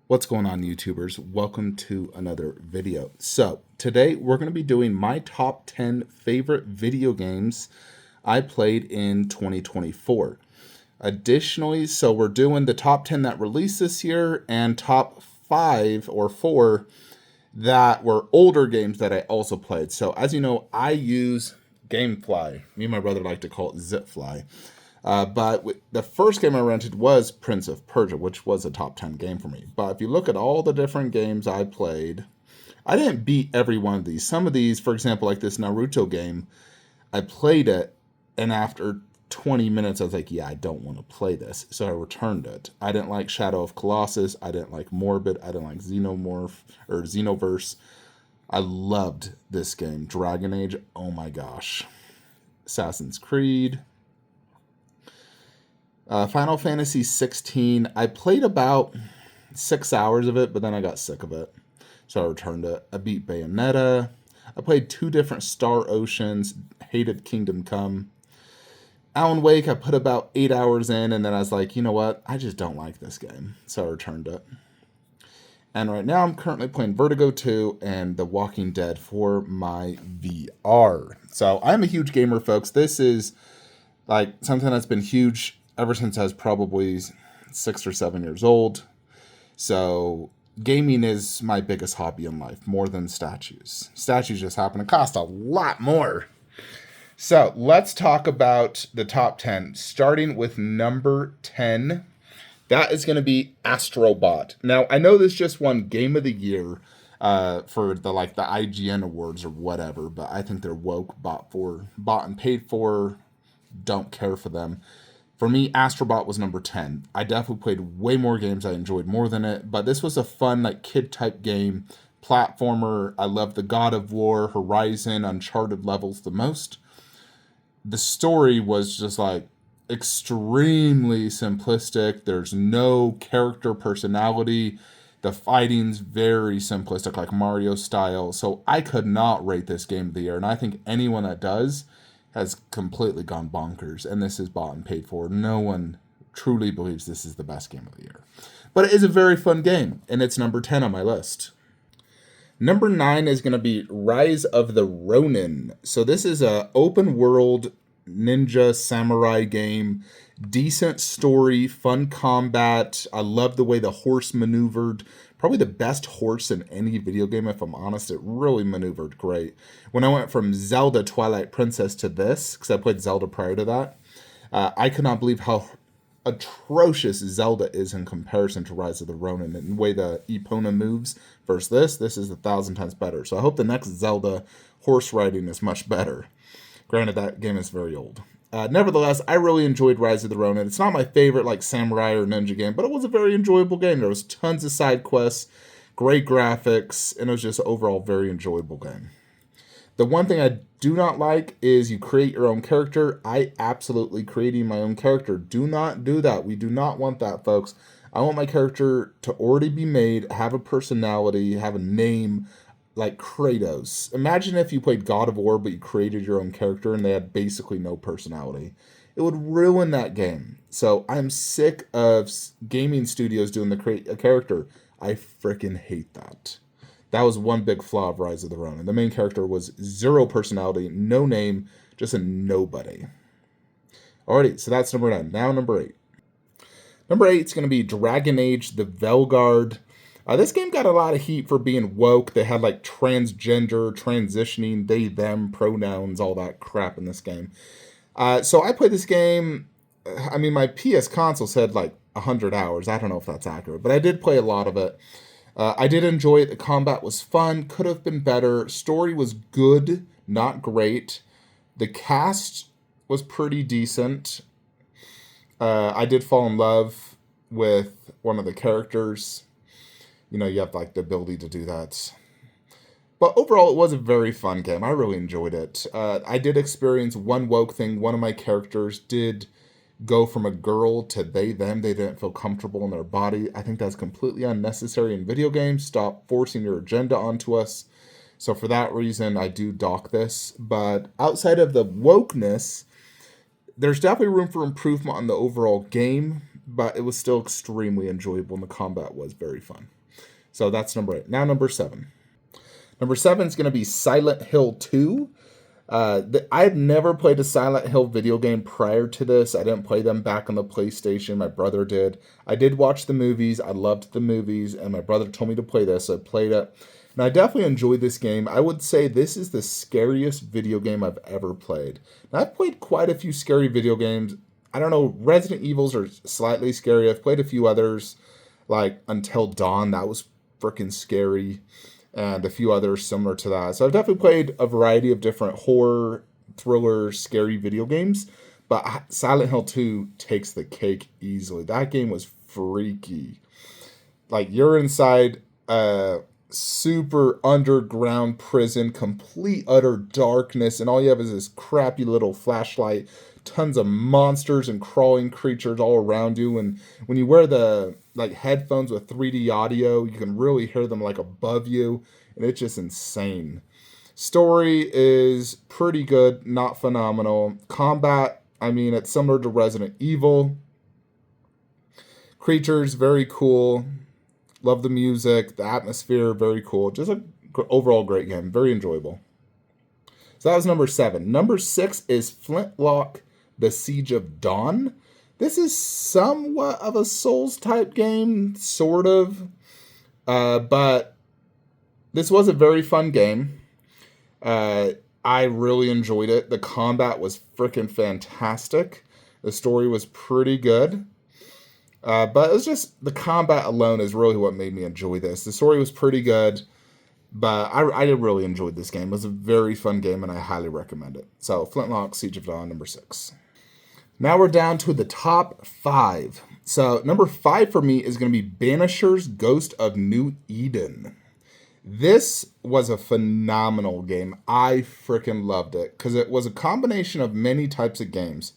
What's going on, YouTubers? Welcome to another video. So today we're going to be doing my top 10 favorite video games I played in 2024. Additionally, so we're doing the top 10 that released this year and top 5 or 4 that were older games that I also played. So as you know, I use Gamefly. Me and my brother like to call it Zipfly. But the first game I rented was Prince of Persia, which was a top 10 game for me. But if you look at all the different games I played, I didn't beat every one of these. Some of these, for example, like this Naruto game, I played it, and after 20 minutes, I was like, yeah, I don't want to play this. So I returned it. I didn't like Shadow of Colossus. I didn't like Morbid. I didn't like Xenomorph or Xenoverse. I loved this game. Dragon Age, oh my gosh. Assassin's Creed. Final Fantasy 16, I played about 6 hours of it, but then I got sick of it. So I returned it. I beat Bayonetta. I played 2 different Star Oceans, hated Kingdom Come. Alan Wake, I put about 8 hours in, and then I was like, you know what? I just don't like this game. So I returned it. And right now I'm currently playing Vertigo 2 and The Walking Dead for my VR. So I'm a huge gamer, folks. This is like something that's been huge ever since I was probably 6 or 7 years old. So gaming is my biggest hobby in life, more than statues. Statues just happen to cost a lot more. So let's talk about the top 10, starting with number 10. That is going to be Astro Bot. Now, I know this just won Game of the Year for the IGN awards or whatever, but I think they're woke, bought and paid for. Don't care for them. For me, Astro Bot was number 10. I definitely played way more games I enjoyed more than it, but this was a fun, kid-type game, platformer. I love the God of War, Horizon, Uncharted levels the most. The story was just, extremely simplistic. There's no character personality. The fighting's very simplistic, like Mario style. So I could not rate this Game of the Year, and I think anyone that does has completely gone bonkers, and this is bought and paid for. No one truly believes this is the best game of the year. But it is a very fun game, and it's number 10 on my list. Number 9 is going to be Rise of the Ronin. So this is a open world ninja samurai game. Decent story, fun combat. I love the way the horse maneuvered. Probably the best horse in any video game, if I'm honest. It really maneuvered great. When I went from Zelda Twilight Princess to this, because I played Zelda prior to that, I could not believe how atrocious Zelda is in comparison to Rise of the Ronin. And the way the Epona moves versus this is 1,000 times better. So I hope the next Zelda horse riding is much better. Granted, that game is very old. Nevertheless, I really enjoyed Rise of the Ronin. It's not my favorite samurai or ninja game, but it was a very enjoyable game. There was tons of side quests, great graphics, and it was just overall very enjoyable game. The one thing I do not like is you create your own character. I absolutely creating my own character. Do not do that. We do not want that, folks. I want my character to already be made, have a personality, have a name, like Kratos. Imagine if you played God of War, but you created your own character and they had basically no personality. It would ruin that game. So I'm sick of gaming studios doing the create a character. I freaking hate that. That was one big flaw of Rise of the Ronin. The main character was zero personality, no name, just a nobody. Alrighty, so that's number 9. Now number 8. Number 8 is going to be Dragon Age the Velguard. This game got a lot of heat for being woke. They had transgender, transitioning, they, them, pronouns, all that crap in this game. So I played this game. I mean, my PS console said 100 hours. I don't know if that's accurate, but I did play a lot of it. I did enjoy it. The combat was fun. Could have been better. Story was good, not great. The cast was pretty decent. I did fall in love with one of the characters. You know, you have the ability to do that. But overall, it was a very fun game. I really enjoyed it. I did experience one woke thing. One of my characters did go from a girl to they, them. They didn't feel comfortable in their body. I think that's completely unnecessary in video games. Stop forcing your agenda onto us. So for that reason, I do dock this. But outside of the wokeness, there's definitely room for improvement on the overall game. but it was still extremely enjoyable, and the combat was very fun. So that's number 8. Now number 7. Number 7 is going to be Silent Hill 2. I had never played a Silent Hill video game prior to this. I didn't play them back on the PlayStation. My brother did. I did watch the movies. I loved the movies, and my brother told me to play this, so I played it. And I definitely enjoyed this game. I would say this is the scariest video game I've ever played. Now, I've played quite a few scary video games. I don't know, Resident Evils are slightly scary. I've played a few others, like Until Dawn. That was freaking scary. And a few others similar to that. So I've definitely played a variety of different horror, thriller, scary video games. But Silent Hill 2 takes the cake easily. That game was freaky. Like, you're inside a super underground prison, complete utter darkness, and all you have is this crappy little flashlight, tons of monsters and crawling creatures all around you, and when you wear the headphones with 3D audio, you can really hear them above you, and it's just insane. Story is pretty good, not phenomenal. Combat, it's similar to Resident Evil. Creatures, very cool. Love the music, the atmosphere, very cool. Just an overall great game, very enjoyable. So that was number 7. Number 6 is Flintlock, The Siege of Dawn. This is somewhat of a Souls-type game, sort of. But this was a very fun game. I really enjoyed it. The combat was freaking fantastic. The story was pretty good. But it was just, the combat alone is really what made me enjoy this. The story was pretty good, but I really enjoyed this game. It was a very fun game, and I highly recommend it. So, Flintlock, Siege of Dawn, number 6. Now we're down to the top 5. So, number 5 for me is going to be Banishers, Ghost of New Eden. This was a phenomenal game. I freaking loved it, because it was a combination of many types of games.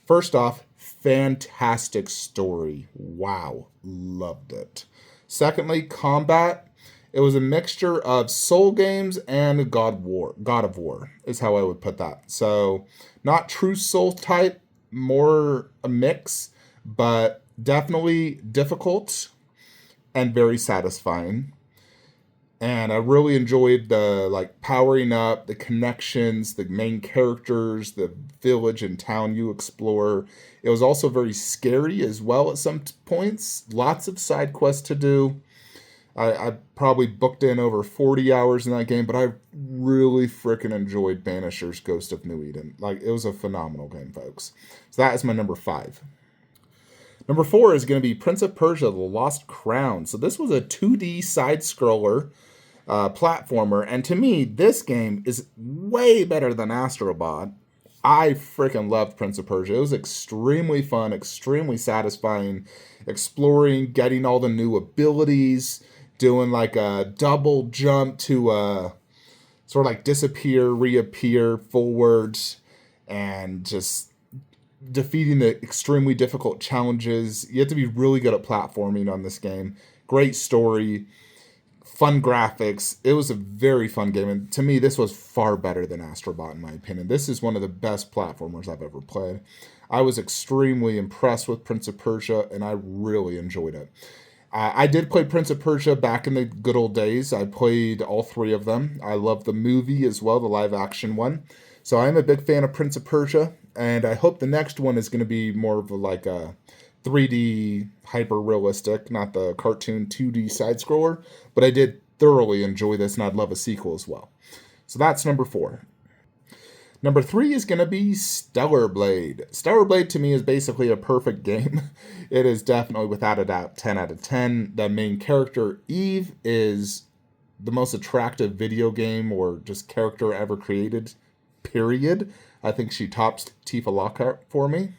First off, fantastic story. Wow, loved it. Secondly, combat. It was a mixture of Soul games and God of War is how I would put that. So, not true Soul type, more a mix, but definitely difficult and very satisfying. And I really enjoyed the powering up, the connections, the main characters, the village and town you explore. It was also very scary as well at some points. Lots of side quests to do. I probably booked in over 40 hours in that game, but I really freaking enjoyed Banishers Ghost of New Eden. It was a phenomenal game, folks. So that is my number 5. Number 4 is going to be Prince of Persia, The Lost Crown. So this was a 2D side-scroller platformer, and to me, this game is way better than Astro Bot. I freaking loved Prince of Persia. It was extremely fun, extremely satisfying, exploring, getting all the new abilities, doing a double jump to sort of disappear, reappear, forwards, and just defeating the extremely difficult challenges. You have to be really good at platforming on this game. Great story, fun graphics. It was a very fun game, and to me, this was far better than Astro Bot, in my opinion. This is one of the best platformers I've ever played. I was extremely impressed with Prince of Persia, and I really enjoyed it. I did play Prince of Persia back in the good old days. I played all 3 of them. I love the movie as well, the live-action one. So I'm a big fan of Prince of Persia, and I hope the next one is going to be more of a 3D hyper-realistic, not the cartoon 2D side-scroller, but I did thoroughly enjoy this, and I'd love a sequel as well. So that's number 4. Number 3 is going to be Stellar Blade. Stellar Blade to me is basically a perfect game. It is definitely, without a doubt, 10 out of 10. The main character, Eve, is the most attractive video game or just character ever created, period. I think she tops Tifa Lockhart for me,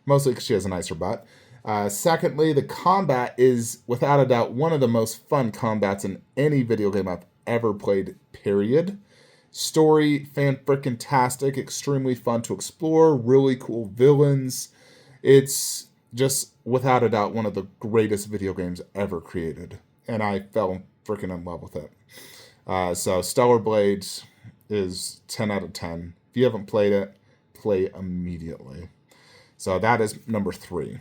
mostly because she has a nicer butt. Secondly, the combat is, without a doubt, one of the most fun combats in any video game I've ever played, period. Story, fan-frickin-tastic, extremely fun to explore, really cool villains. It's just, without a doubt, one of the greatest video games ever created, and I fell freaking in love with it. So Stellar Blade is 10 out of 10. If you haven't played it, play immediately. So that is number 3.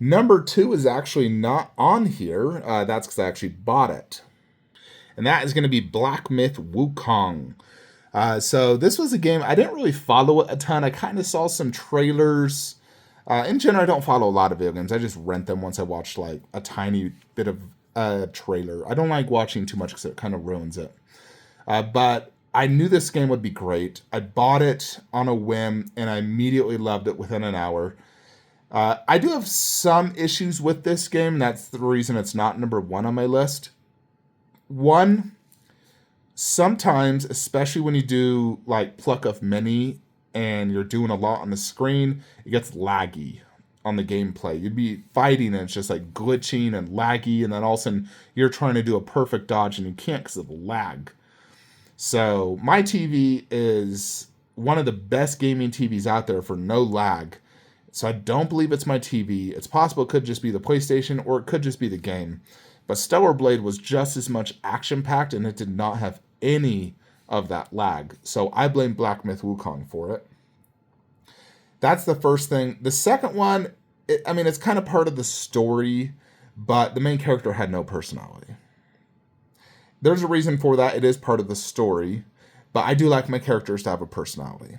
Number 2 is actually not on here. That's because I actually bought it. And that is going to be Black Myth Wukong. So this was a game, I didn't really follow it a ton. I kind of saw some trailers. In general, I don't follow a lot of video games. I just rent them once I watch like a tiny bit of a trailer. I don't like watching too much because it kind of ruins it. But I knew this game would be great. I bought it on a whim and I immediately loved it within an hour. I do have some issues with this game. That's the reason it's not number 1 on my list. One, sometimes, especially when you do like pluck of many and you're doing a lot on the screen, it gets laggy on the gameplay. You'd be fighting and it's just like glitching and laggy, and then all of a sudden you're trying to do a perfect dodge and you can't because of the lag. So my TV is one of the best gaming TVs out there for no lag. So I don't believe it's my TV. It's possible it could just be the PlayStation or it could just be the game. But Stellar Blade was just as much action-packed and it did not have any of that lag. So I blame Black Myth Wukong for it. That's the first thing. The second one, it's kind of part of the story, but the main character had no personality. There's a reason for that. It is part of the story, but I do like my characters to have a personality.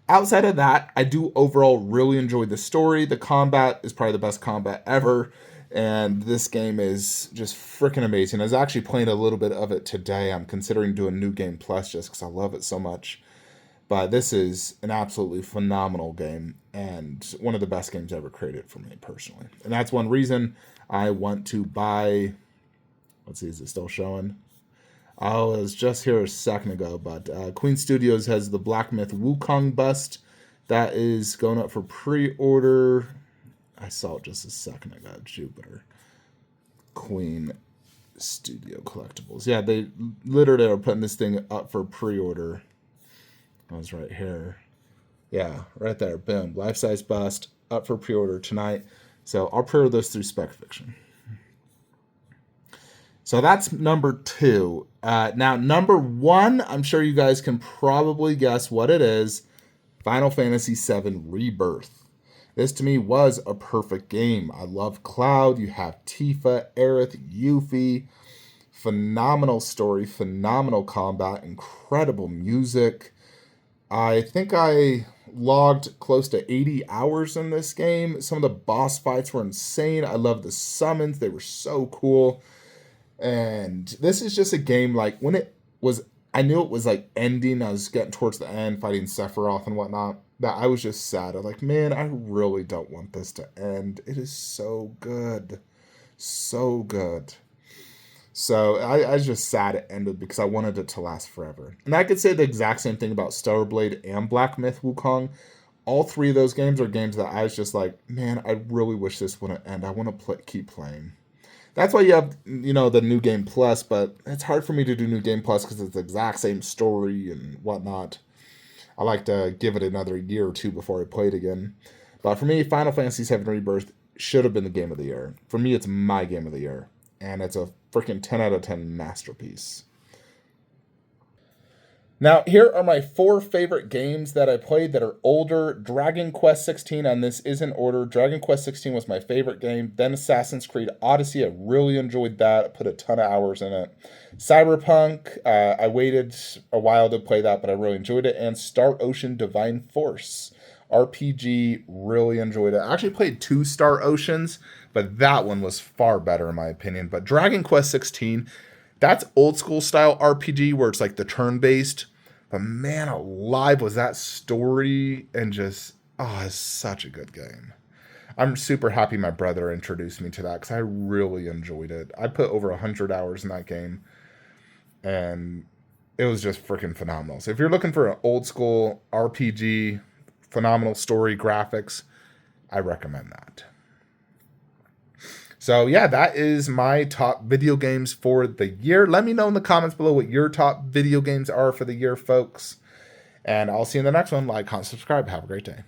Outside of that, I do overall really enjoy the story. The combat is probably the best combat ever. And this game is just freaking amazing. I was actually playing a little bit of it today. I'm considering doing New Game Plus just because I love it so much. But this is an absolutely phenomenal game and one of the best games ever created for me personally. And that's one reason I want to buy... Let's see, is it still showing? Oh, it was just here a second ago. But Queen Studios has the Black Myth Wukong bust. That is going up for pre-order... I saw it just a second ago. Jupiter. Queen Studio Collectibles. Yeah, they literally are putting this thing up for pre-order. I was right here. Yeah, right there. Boom. Life-size bust. Up for pre-order tonight. So I'll pre-order those through Spec Fiction. So that's number 2. Now, number 1, I'm sure you guys can probably guess what it is. Final Fantasy VII Rebirth. This, to me, was a perfect game. I love Cloud. You have Tifa, Aerith, Yuffie. Phenomenal story, phenomenal combat, incredible music. I think I logged close to 80 hours in this game. Some of the boss fights were insane. I love the summons. They were so cool. And this is just a game, like, when it was... I knew it was, like, ending. I was getting towards the end, fighting Sephiroth and whatnot. That I was just sad. I'm like, man, I really don't want this to end. It is so good. So good. So I was just sad it ended because I wanted it to last forever. And I could say the exact same thing about Stellar Blade and Black Myth Wukong. All 3 of those games are games that I was just like, man, I really wish this wouldn't end. I want to keep playing. That's why you have, the New Game Plus, but it's hard for me to do New Game Plus because it's the exact same story and whatnot. I like to give it another year or 2 before I play it again. But for me, Final Fantasy VII Rebirth should have been the game of the year. For me, it's my game of the year. And it's a freaking 10 out of 10 masterpiece. Now, here are my 4 favorite games that I played that are older. Dragon Quest 16, and this is in order. Dragon Quest 16 was my favorite game. Then Assassin's Creed Odyssey, I really enjoyed that. I put a ton of hours in it. Cyberpunk, I waited a while to play that, but I really enjoyed it. And Star Ocean Divine Force RPG, really enjoyed it. I actually played 2 Star Oceans, but that one was far better in my opinion. But Dragon Quest 16... that's old school style RPG where it's like the turn-based. But man alive, was that story and just, it's such a good game. I'm super happy my brother introduced me to that because I really enjoyed it. I put over 100 hours in that game and it was just freaking phenomenal. So if you're looking for an old school RPG, phenomenal story, graphics, I recommend that. So yeah, that is my top video games for the year. Let me know in the comments below what your top video games are for the year, folks. And I'll see you in the next one. Like, comment, subscribe. Have a great day.